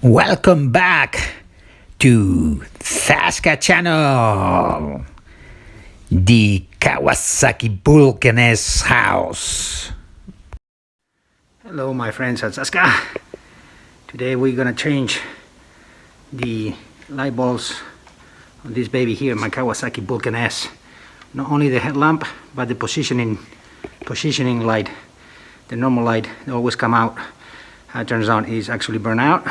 Welcome back to Saska channel, the Kawasaki Vulcan S house. Hello my friends at Saska. Today we're gonna change the light bulbs on this baby here, my Kawasaki Vulcan S. Not only the headlamp, but the positioning light. The normal light that always come out, it turns out is actually burnt out.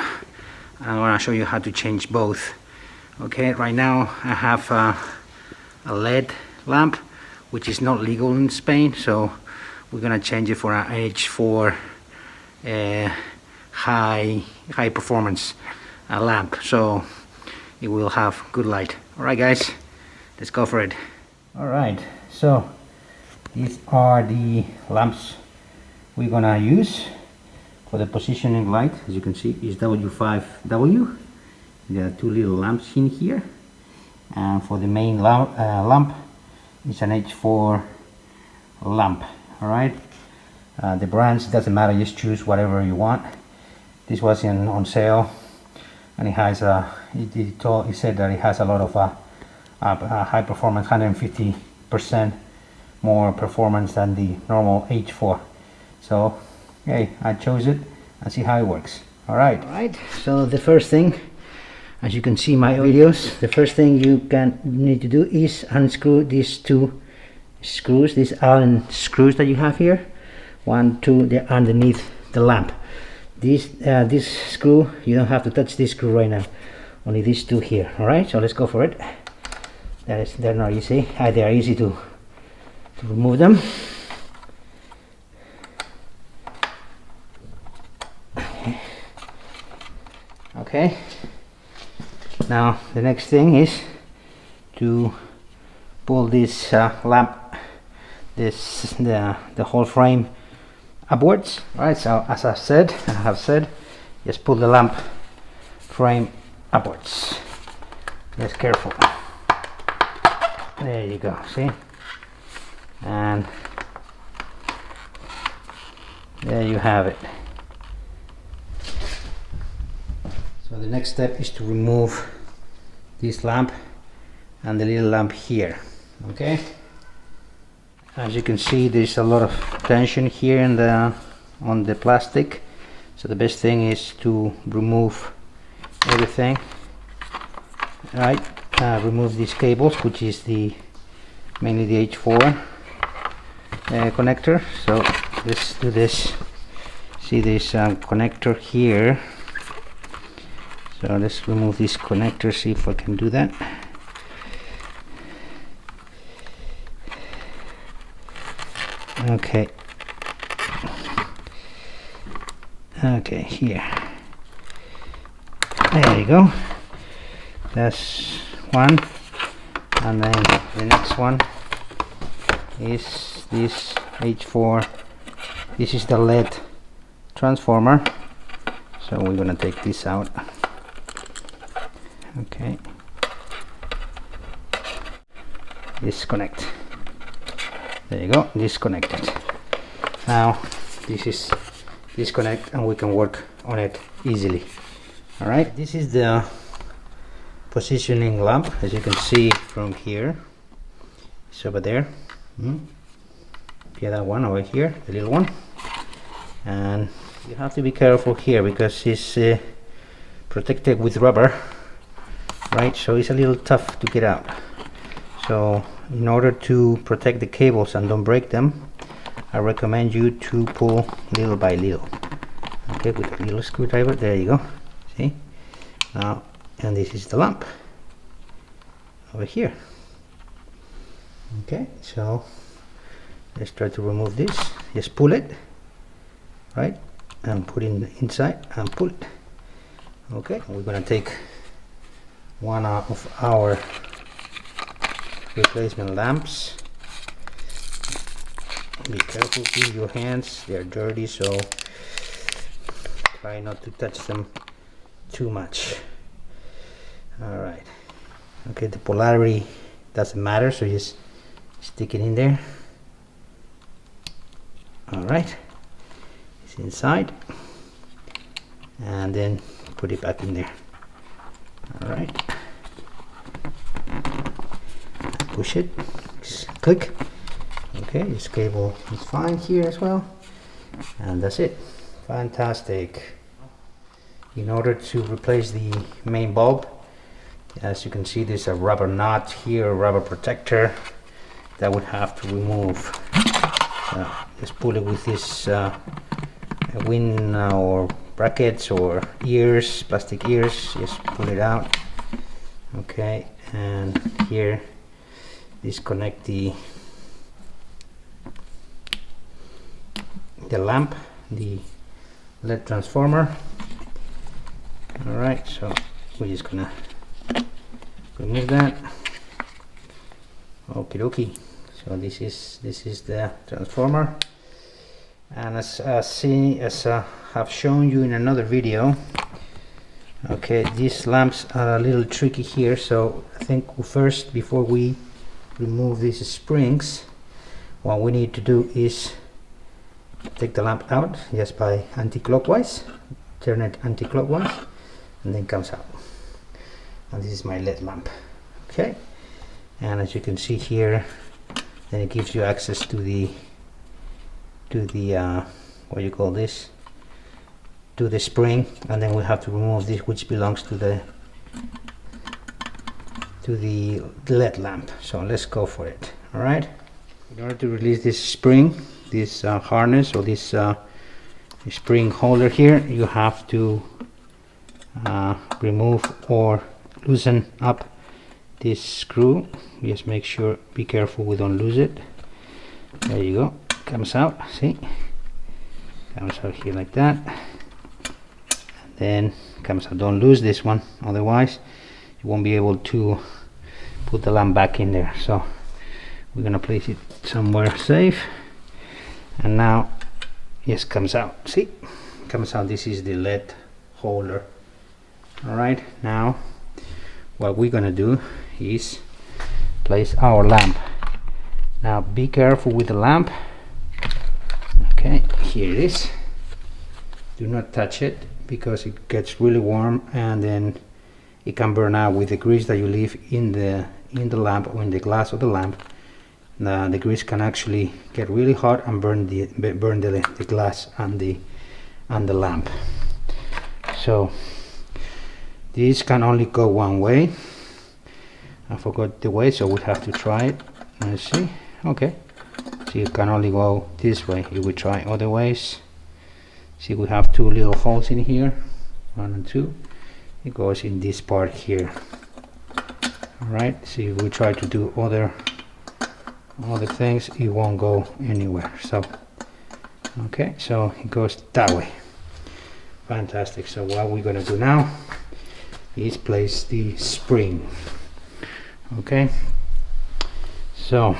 I'm going to show you how to change both. Okay, right now I have a LED lamp, which is not legal in Spain, so we're going to change it for an H4 high performance lamp, so it will have good light. Alright guys, let's go for it. Alright, so these are the lamps we're going to use. For the positioning light, as you can see, is W5W. There are two little lamps in here, and for the main lamp it's an H4 lamp. All right, the brands doesn't matter, just choose whatever you want. This was on sale, and it has it said that it has a lot of high performance, 150% more performance than the normal H4. So okay, I chose it and see how it works. Alright, so the first thing, as you can see my videos, the first thing you need to do is unscrew these two screws, these Allen screws that you have here. 1, 2, they're underneath the lamp. This screw, you don't have to touch this screw right now, only these two here. Alright, so let's go for it. They're not easy. They are easy to remove them. Okay, now the next thing is to pull this lamp, the whole frame upwards. Right, so as I have said, just pull the lamp frame upwards. Just careful. There you go, see? And there you have it. So the next step is to remove this lamp and the little lamp here. Okay, as you can see, there's a lot of tension here on the plastic, so the best thing is to remove everything. Right, remove these cables, which is mainly the H4 connector. So let's do this. See this connector here. So let's remove this connector, see if I can do that. Okay. Okay, here. There you go. That's one. And then the next one is this H4. This is the LED transformer. So we're gonna take this out. Okay, disconnect. There you go, disconnected. Now this is disconnect and we can work on it easily. Alright, this is the positioning lamp, as you can see from here. It's over there. Yeah, that one over here, the little one. And you have to be careful here because it's protected with rubber. Right, so it's a little tough to get out. So in order to protect the cables and don't break them, I recommend you to pull little by little. Okay, with a little screwdriver. There you go. See? Now, and this is the lamp over here. Okay, so let's try to remove this. Just pull it, right, and put it inside and pull it. Okay, we're gonna take one of our replacement lamps. Be careful with your hands, they're dirty, so try not to touch them too much. Alright, okay, the polarity doesn't matter, so just stick it in there. Alright, it's inside, and then put it back in there. All right, push it, click. Okay, this cable is fine here as well, and that's it. Fantastic. In order to replace the main bulb, as you can see, there's a rubber nut here, a rubber protector that would have to remove. So just pull it with this wing or brackets or ears, plastic ears. Just pull it out. Okay, and here disconnect the lamp, the LED transformer. All right, so we're just gonna remove that. Okie dokie. So this is the transformer, and as I've shown you in another video, okay, these lamps are a little tricky here. So I think first, before we remove these springs, what we need to do is take the lamp out just by anti-clockwise, turn it anti-clockwise, and then comes out. And this is my LED lamp. Okay, and as you can see here, then it gives you access to the what you call this, to the spring, and then we have to remove this, which belongs to the LED lamp. So let's go for it. All right, in order to release this spring, this harness, or this spring holder here, you have to remove or loosen up this screw. Just make sure, be careful we don't lose it. There you go, comes out. See, comes out here like that, and then comes out. Don't lose this one, otherwise you won't be able to put the lamp back in there. So we're gonna place it somewhere safe, and now yes, comes out. See, comes out. This is the LED holder. All right, now what we're gonna do is place our lamp. Now be careful with the lamp. Okay, here it is. Do not touch it, because it gets really warm, and then it can burn out with the grease that you leave in the lamp or in the glass of the lamp. The grease can actually get really hot and burn the glass and the lamp. So this can only go one way. I forgot the way, so we have to try it. Let's see. Okay, so you can only go this way. You will try other ways. See, we have two little holes in here, 1 and 2. It goes in this part here. All right, see, we try to do other things, it won't go anywhere. So okay, so it goes that way. Fantastic. So what we're gonna do now is place the spring. Okay, so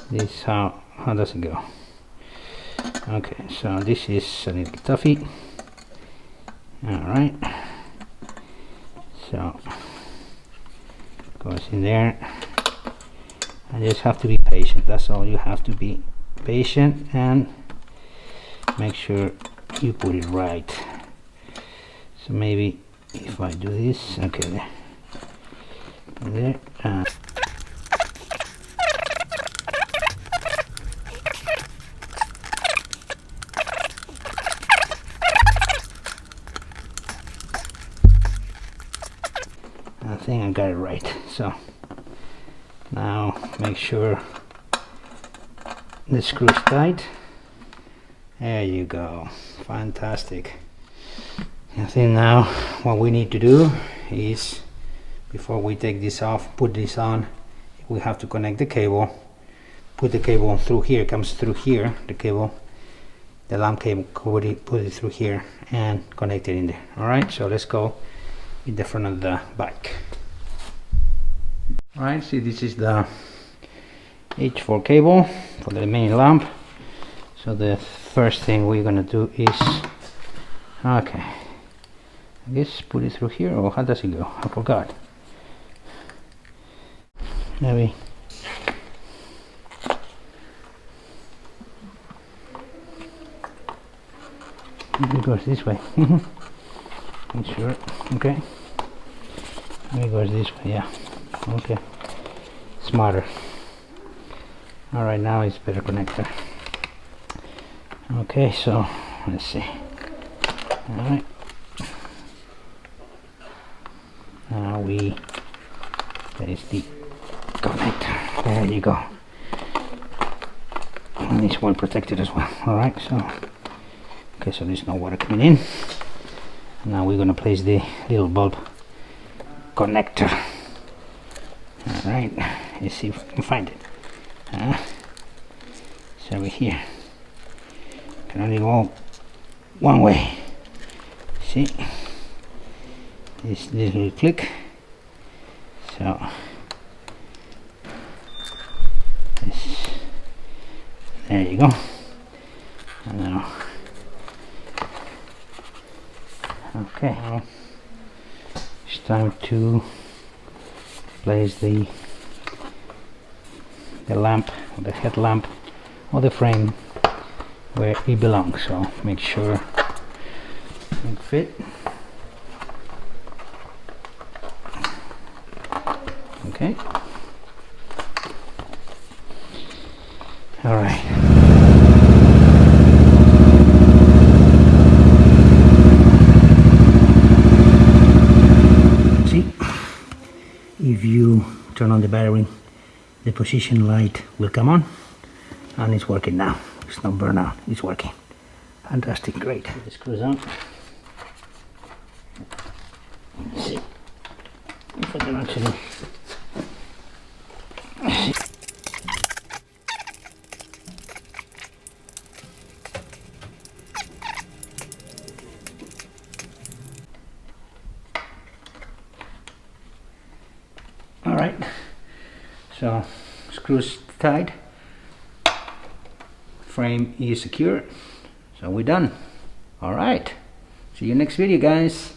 this, how does it go? Okay, so this is a little toughy. All right, so goes in there. I just have to be patient. That's all. You have to be patient and make sure you put it right. So maybe if I do this, okay, there, I think I got it right. So now make sure the screw is tight. There you go. Fantastic. I think now what we need to do is, before we take this off, put this on, we have to connect the cable. Put the cable through here. It comes through here, the cable, the lamp cable. Put it through here and connect it in there. All right, so let's go in the front of the bike. All right, see, this is the H4 cable for the main lamp. So the first thing we're gonna do is, okay, I guess put it through here, or how does it go? I forgot. Maybe it goes this way. Make sure. Okay. Maybe it goes this way. Yeah. Okay. Smarter. All right, now it's better connector. Okay, so let's see. All right. Now that is the connector. There you go. And it's well protected as well. All right, so okay, so there's no water coming in. Now we're gonna place the little bulb connector. All right, let's see if I can find it. It's over here. Can only go one way. See, this little click. So this, there you go. And now, okay, now it's time to place the lamp, or the headlamp, or the frame where it belongs. So make sure it fit. Okay. All right. See, if you turn on the battery, the position light will come on, and it's working now. It's not burn out, it's working. Fantastic, great. Put the screws on. Let's see if I can actually see. All right, so screws tied, frame is secure, so we're done. All right, see you next video, guys.